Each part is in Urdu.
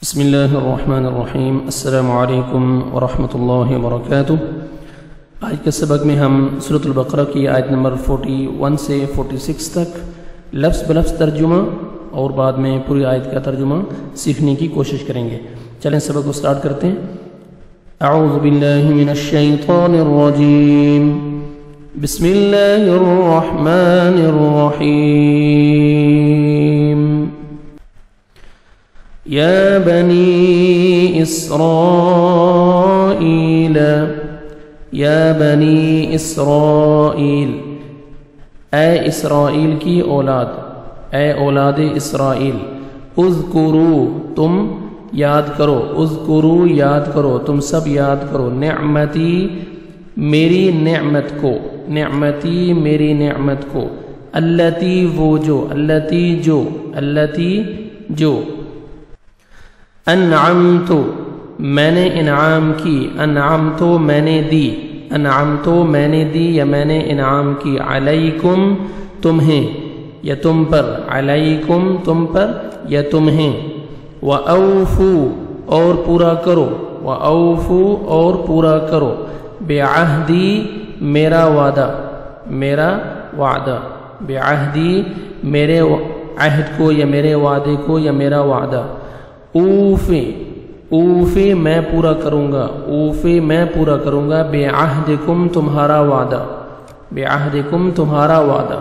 بسم اللہ الرحمن الرحیم۔ السلام علیکم ورحمۃ اللہ وبرکاتہ۔ آج کے سبق میں ہم سورۃ البقرہ کی آیت نمبر 41 سے 46 تک لفظ بلفظ ترجمہ اور بعد میں پوری آیت کا ترجمہ سیکھنے کی کوشش کریں گے۔ چلیں سبق کو سٹارٹ کرتے ہیں۔ اعوذ باللہ من الشیطان الرجیم، بسم اللہ الرحمن الرحیم۔ یا بنی اسرائیل، یا بنی اسرائیل، اے اسرائیل کی اولاد، اے اولاد اسرائیل، اذکروا تم یاد کرو، اذکروا یاد کرو، تم سب یاد کرو، نعمتی میری نعمت کو، نعمتی میری نعمت کو، اللتی وہ جو، اللتی جو، اللتی جو، انعمت میں نے انعام کی، انعمت میں نے دی، انعمت میں نے دی یا میں نے انعام کی، علیکم تمہیں یا تم پر، علیکم تم پر یا تمہیں، وَأَوْفُوا اور پورا کرو، وَأَوْفُوا اور پورا کرو، بعہدی میرا وعدہ، میرا وعدہ، بعہدی میرے عہد کو یا میرے وعدے کو یا میرا وعدہ، اوفے اوفے میں پورا کروں گا، اوفے میں پورا کروں گا، بعہدکم تمہارا وعدہ، بعہدکم تمہارا وعدہ،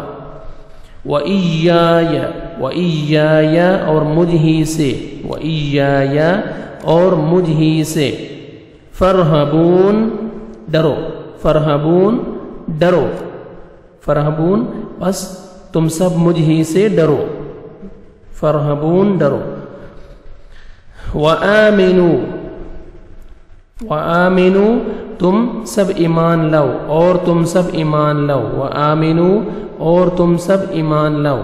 وَإِيَّايَ وَإِيَّايَ اور مجھ ہی سے، وَإِيَّايَ اور مجھ ہی سے، فرحبون ڈرو، فرحبون ڈرو، فرحبون بس تم سب مجھ ہی سے ڈرو، فرحبون ڈرو، وَآمِنُوا وَآمِنُوا تم سب ایمان لاؤ اور تم سب ایمان لاؤ، وَآمِنُوا اور تم سب ایمان لاؤ،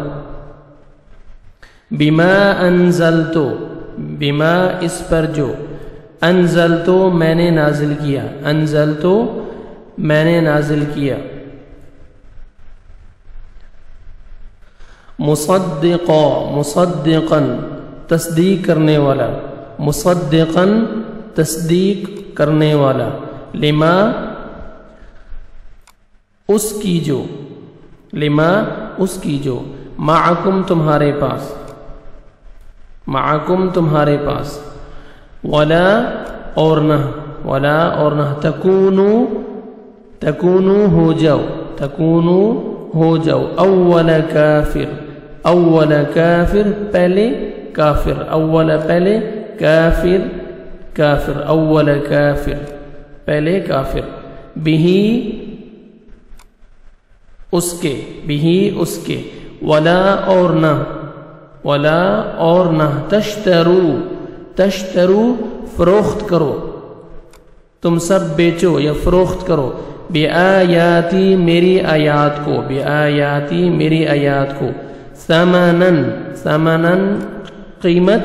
بِمَا أَنزَلْتُ بِمَا اس پر جو، أَنزَلْتُ میں نے نازل کیا، أَنزَلْتُ میں نے نازل کیا، مصدقا مصدقا تصدیق کرنے والا، مصدقاً تصدیق کرنے والا، لما اس کی جو، لما اس کی جو، معکم تمہارے پاس، معکم تمہارے پاس، ولا اور نہ، ولا اور نہ، تکونو تکونو ہو جاؤ، تکونو ہو جاؤ، اول کافر، اول کافر پہلے کافر، اول پہلے کافر، کافر اول کافر پہلے کافر، بہی اس کے، بہی اس کے، ولا اور نہ، ولا اور نہ، تشترو تشترو فروخت کرو، تم سب بیچو یا فروخت کرو، بآیاتی میری آیات کو، بآیاتی میری آیات کو، ثمنن ثمنن قیمت،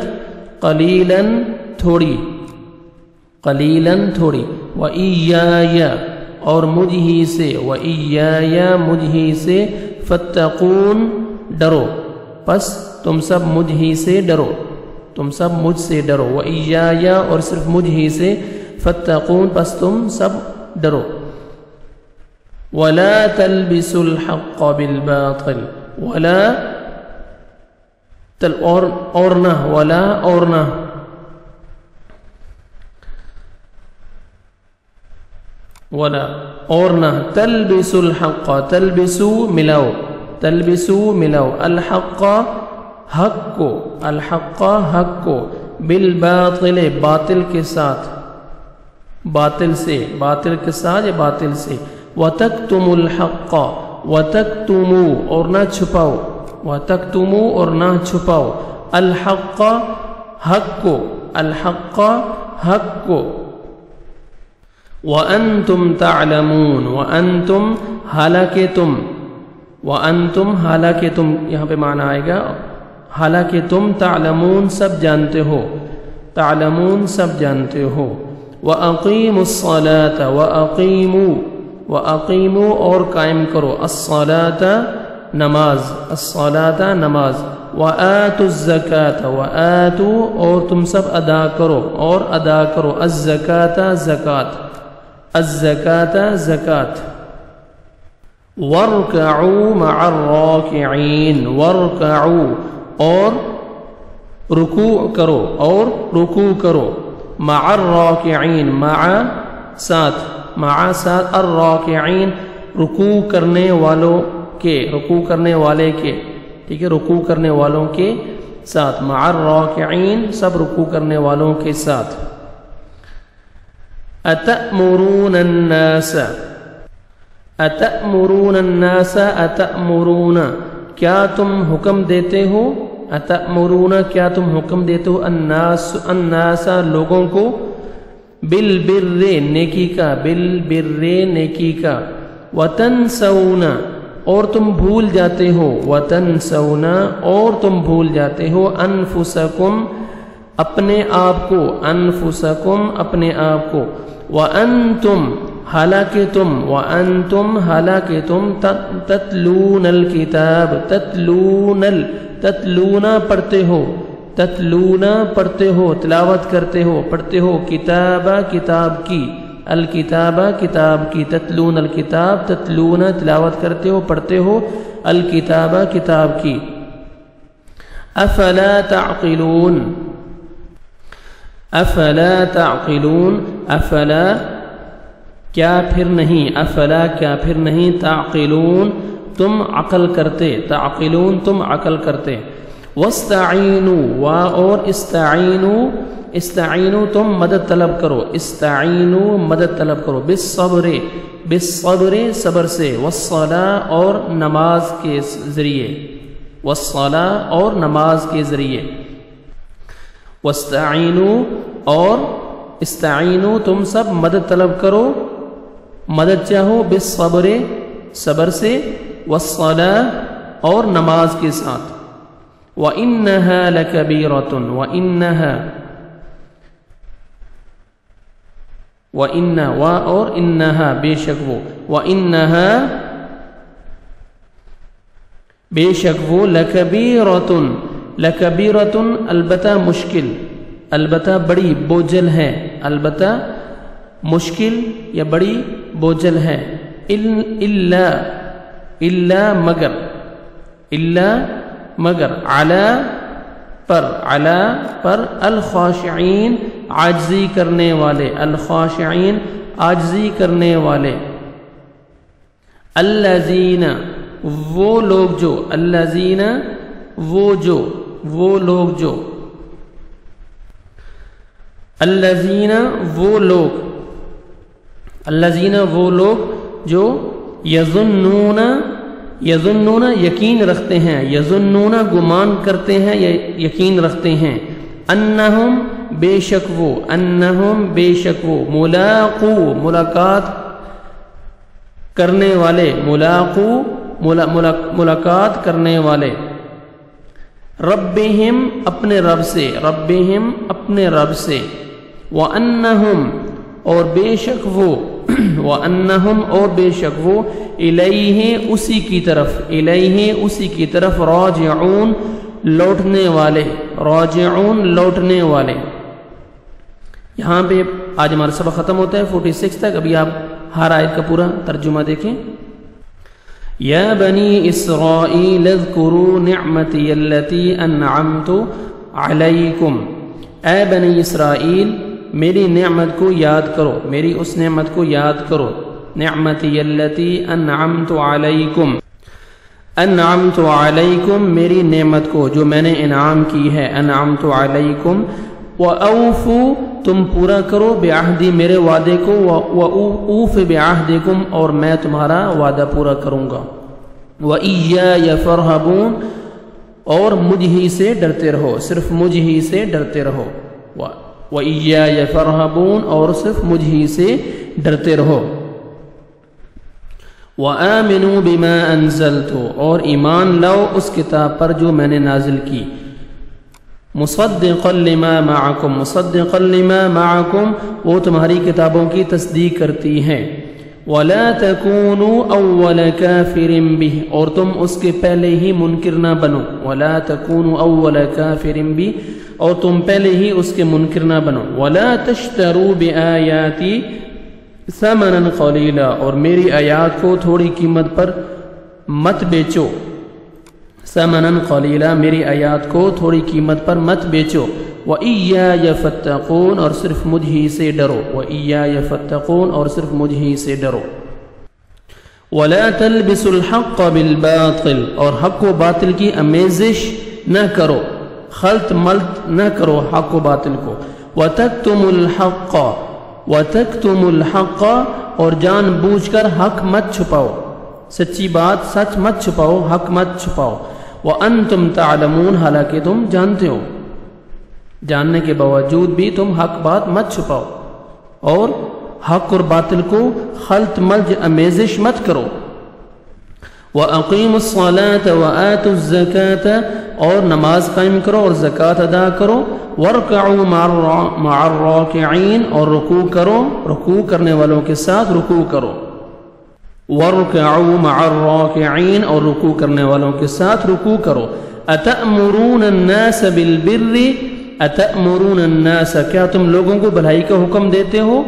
قلیلاً تھوڑی، قلیلاً تھوڑی، وَإِيَّايَ اور مجھ ہی سے، وَإِيَّايَ مجھ ہی سے، فَاتَّقُونَ ڈرو، پس تم سب مجھ ہی سے ڈرو، تم سب مجھ سے ڈرو، وَإِيَّايَ اور صرف مجھ ہی سے، فَاتَّقُونَ پس تم سب ڈرو، وَلَا تَلْبِسُوا الْحَقَّ بِالْبَاطِلِ وَلَا اور نہ، ولا اور نہ، ولا اور نہ، تلبسوا الحق تلبسوا ملاؤ، تلبسوا ملاؤ، الحق حق کو، الحق حق کو، بالباطل باطل کے ساتھ، باطل سے، باطل کے ساتھ یا باطل سے، وتکتموا الحق وتکتموا اور نہ چھپاؤ، وَتَكْتُمُوا اور نہ چھپاؤ، الحق حق کو، الحق حق کو، وَأَنْتُمْ تَعْلَمُونَ وَأَنْتُمْ حالانکہ تم، وَأَنْتُمْ حالانکہ تم یہاں پہ معنی آئے گا، حالانکہ تم، تعلمون سب جانتے ہو، تعلمون سب جانتے ہو، وَأَقِيمُوا الصَّلَاةَ وَأَقِيمُوا وَأَقِيمُوا اور قائم کرو، الصَّلَاةَ نماز، الصلاۃ نماز، وآتوا الزکاة وآتوا اور تم سب ادا کرو اور ادا کرو الزکاة زکات الزکاة زکات وارکعوا مع الراکعین وارکعوا اور رکوع کرو مع الراکعین مع ساتھ الراکعین رکوع کرنے والے کے ٹھیک ہے رکوع کرنے والوں کے ساتھ مع الراکعین سب رکوع کرنے والوں کے ساتھ اتأمرون الناس کیا تم حکم دیتے ہو اتأمرون کیا تم حکم دیتے ہو الناس لوگوں کو بالبر نیکی کا وتنسون اور تم بھول جاتے ہو انفسکم اپنے آپ کو وانتم حالانکہ تم تتلون الکتاب تتلون پڑھتے ہو تلاوت کرتے ہو پڑھتے ہو کتاب کی تتلون الکتاب تتلون تلاوت کرتے ہو پڑھتے ہو الکتاب کتاب کی افلا تعقلون افلا کیا پھر نہیں تعقلون تم عقل کرتے واستعینوا اور استعینوا تم مدد طلب کرو بالصبر صبر سے والصلاة اور نماز کے ذریعے واستعینوا اور استعینوا تم سب مدد طلب کرو مدد چاہو بالصبر صبر سے والصلاة اور نماز کے ساتھ وَإِنَّهَا لَكَبِيرَةٌ اور انہا بے شک وہ لَكَبِيرَةٌ البتہ مشکل البتہ بڑی بوجھل ہے البتہ مشکل یا بڑی بوجھل ہے الا مگر علی پر الخاشعین عاجزی کرنے والے الذین وہ لوگ جو یظنون یقین رکھتے ہیں یظنون گمان کرتے ہیں یا یقین رکھتے ہیں انہم بے شک وہ ملاقات کرنے والے ربہم اپنے رب سے وانہم اور بے شک وہ الیہ اسی کی طرف راجعون لوٹنے والے یہاں پہ آج ہمارا سبق ختم ہوتا ہے 46 تک ابھی آپ ہر آیت کا پورا ترجمہ دیکھیں یا بنی اسرائیل اذکروا نعمتی اللتی انعمت علیکم اے بنی اسرائیل میری نعمت کو یاد کرو میری اس نعمت کو یاد کرو نعمتی اللتی انعمت علیکم میری نعمت کو جو میں نے انعام کی ہے انعمت علیکم وَأَوْفُوا تم پورا کرو بعہدی میرے وعدے کو وَأُوفِ بعہدکم اور میں تمہارا وعدہ پورا کروں گا وَإِيَّايَ فَارْهَبُونَ اور مجھ ہی سے ڈرتے رہو صرف مجھ ہی سے ڈرتے رہو وَإِيَّايَ فَارْهَبُونَ اور صرف مجھ ہی سے ڈرتے رہو وَآمِنُوا بِمَا أَنزَلْتُ اور ایمان لاؤ اس کتاب پر جو میں نے نازل کی مصدقا لما معکم وہ تمہاری کتابوں کی تصدیق کرتی ہیں وَلَا تَكُونُوا أَوَّلَ كَافِرٍ بِهِ، اور تم اس کے پہلے ہی منکر نہ بنو. وَلَا تَكُونُوا أَوَّلَ كَافِرٍ بِهِ، اور تم پہلے ہی اس کے منکر نہ بنو. وَلَا تَشْتَرُوا بِآيَاتِي ثَمَنًا قَلِيلًا، اور میری آیات کو تھوڑی قیمت پر مت بیچو. ثَمَنًا قَلِيلًا، میری آیات کو تھوڑی قیمت پر مت بیچو. وَإِيَّايَ فَاتَّقُونَ، اور صرف مجھ ہی سے ڈرو. وَإِيَّايَ فَاتَّقُونَ، اور صرف مجھ ہی سے ڈرو. وَلَا تَلْبِسُوا الْحَقَّ بِالْبَاطِلِ، اور حق و باطل کی آمیزش نہ کرو، خلط ملط نہ کرو حق و باطل کو. وَتَكْتُمُوا الْحَقَّ، وَتَكْتُمُوا الْحَقَّ، اور جان بوجھ کر حق مت چھپاؤ، سچی بات سچ مت چھپاؤ، حق مت چھپاؤ. وَأَنْتُمْ تَعْلَمُونَ، حالانکہ تم جانتے ہو، جاننے کے باوجود بھی تم حق بات مت چھپاؤ اور حق اور باطل کو خلط ملج امیزش مت کرو. وَأَقِيمُوا الصَّلَاةَ وَآتُوا الزَّكَاةَ، اور نماز قائم کرو اور زکوٰۃ ادا کرو. وَارْكَعُوا مَعَ الرَّاكِعِينَ، اور رکوع کرو، رکوع کرنے والوں کے ساتھ رکوع کرو. وَارْكَعُوا مَعَ الرَّاكِعِينَ، اور رکوع کرنے والوں کے ساتھ رکوع کرو. أَتَأْمُرُونَ النَّاسَ بِالْبِرِّ، أَتَأْمُرُونَ النَّاسَ، کیا تم لوگوں کو بھلائی کا حکم دیتے ہو.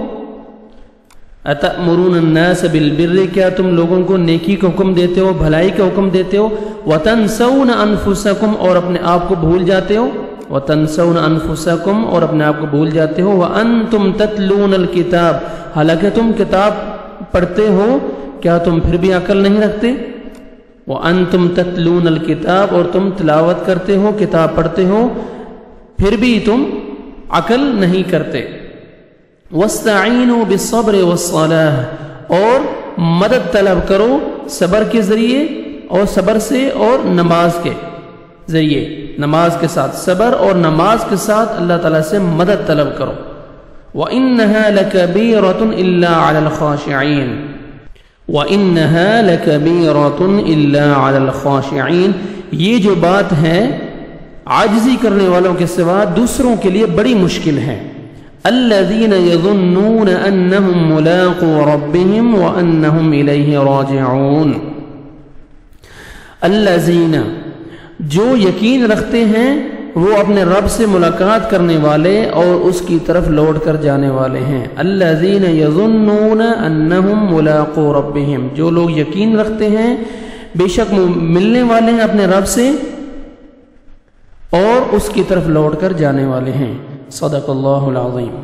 أَتَأْمُرُونَ النَّاسَ بِالْبِرِّ، کیا تم لوگوں کو نیکی کا حکم دیتے ہو، بھلائی کا حکم دیتے ہو. وَتَنْسَوْنَ أَنفُسَكُمْ، اور اپنے آپ کو بھول جاتے ہو. وَتَنْسَوْنَ أَنفُسَكُمْ، اور اپنے آپ کو بھول جاتے ہو. وَأَنْتُمْ تَتْلُونَ الْكِتَابَ، حالانکہ تم کتاب پڑھتے ہو، کیا تم پھر بھی عقل نہیں رکھتے. وَأَنْتُمْ تَتْلُونَ الْكِتَابَ، اور تم تلاوت کرتے ہو، کتاب پڑھتے ہو، پھر بھی تم عقل نہیں کرتے. وَاسْتَعِينُوا بِالصَّبْرِ وَالصَّلَاةِ، اور مدد طلب کرو صبر کے ذریعے اور صبر سے اور نماز کے ذریعے، نماز کے ساتھ صبر اور نماز کے ساتھ اللہ تعالیٰ سے مدد طلب کرو. وَإِنَّهَا لَكَبِيرَةٌ إِلَّا عَلَى الْخَاشِعِينَ، وَإِنَّهَا لَكَبِيرَةٌ إِلَّا عَلَى الْخَاشِعِينَ، یہ جو بات ہے عاجزی کرنے والوں کے سوا دوسروں کے لیے بڑی مشکل ہے. الذين يظنون أنهم ملاقو ربهم وأنهم إليه راجعون، الذين، جو یقین رکھتے ہیں وہ اپنے رب سے ملاقات کرنے والے اور اس کی طرف لوٹ کر جانے والے ہیں. الذين يظنون أنهم ملاقو ربهم، جو لوگ یقین رکھتے ہیں بے شک ملنے والے ہیں اپنے رب سے اور اس کی طرف لوٹ کر جانے والے ہیں. صدق اللہ العظیم.